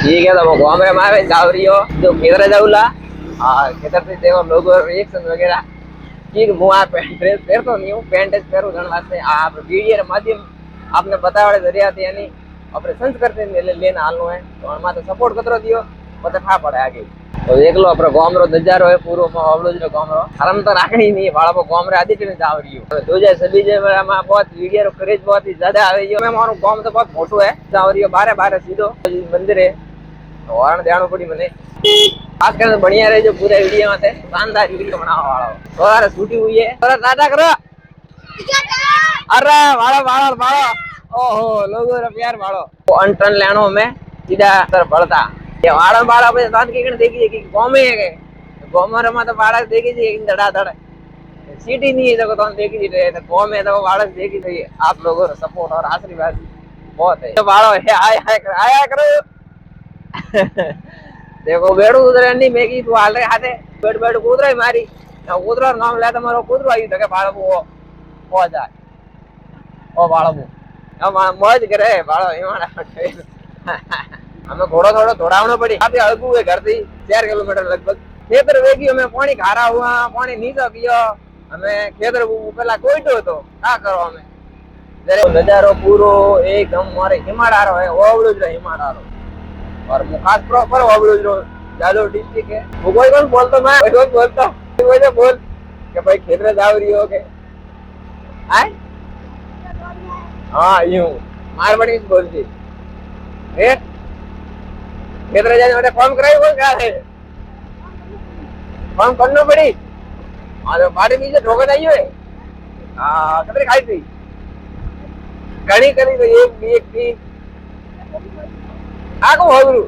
ठीक है तो गाँव में हमारे जाव रही हो जो खेतर जाऊला हाँ खेतर से देखो लोगो रिएक्शन वगैरह ठीक હું આ ડ્રેસ પહેરતો નહીં હું પેન્ટ જ પહેરું ઘણા વાસ્તે આ વીડિયો માધ્યમ આપને બતાવડે જરિયાથી એની આપણે સંસ્કૃતિ લેને હાલનું હે તો આમાં તો સપોર્ટ કતરો દિયો પછી ખા પડે આગે તો એકલો આપણો ગામરો નજારો હે પૂરો આવડો જ ગામરો હરમ તો રાખણી नहीं वाला गांव में आदित्य में जाव रही हो 2026 में बहुत वीडियो क्रेज बहुत ही ज्यादा आ रही है मैं मारू गांव तो बहुत मोटो है जाव रही हो बारे बारे सीधो मंदिर है और ध्यान पड़ी मैंने खास कर बढ़िया रहे जो पूरे वीडियो में थे शानदार वीडियो बनावा वाला तो यार शूटिंग हुई है थोड़ा टाटा करो अरे वालो वालो वालो ओहो लोगो रे प्यार वालो अंटन लेनो में सीधा तरफ बढ़ता ये वाड़ा वाड़ा पे साथ की देखिए कि गांव में है गांव में तो वाड़ा देखी थी एक धड़ा धड़ सिटी नहीं है तो देखी थी तो गांव में तो वाड़ा देखी थी आप लोगों का सपोर्ट और आशीर्वाद बहुत है तो वाड़ो है आया करो देखो बेड़ू उधरे नहीं मेगी तू हाल रे हाथे बेड बेड कूदरा मारी कूदरा नाम ले मारो कूदरो आई तो के बाळो हो जाए ओ बाळो हम मौज करे बाळो एमाड़ा हमें थोड़ा थोड़ा दौड़ावना पड़ी काफी अड़कू है घर थी 4 किलोमीटर लगभग खेतर वेगी हमें पानी खारा हुआ पानी नीचो कियो हमें खेतर पहला कोईटो तो क्या करो हमें जरे नजारो पूरो एकदम मारे हिमाड़ारो है ओवड़ो ज हिमाड़ारो और खास प्रॉपर ओवड़ो जालो डिस्ट्रिक्ट है वो कोई कौन बोलता मैं कोई कौन बोलता वजह बोल कि भाई खेतर जाव रही हो के आए हाँ यूं मारवाड़ी बोलती रेट खेतर जाने वाले फॉर्म कराई बोल क्या है फॉर्म करना पड़ी हाँ तो बारे में ठोकर आई है हाँ कितने खाई थी घनी करी तो एक थी आको भोगरू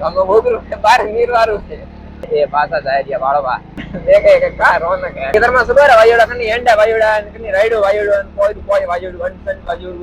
हम भोगरू बार मीर वारू है ये भाषा जाए दिया बाड़ो बा देखे के का रोनक है इधर में सुबह वायोड़ा कनी एंडा वायोड़ा कनी राइडो वायोड़ा कोई वायोड़ा वन सन वायोड़ा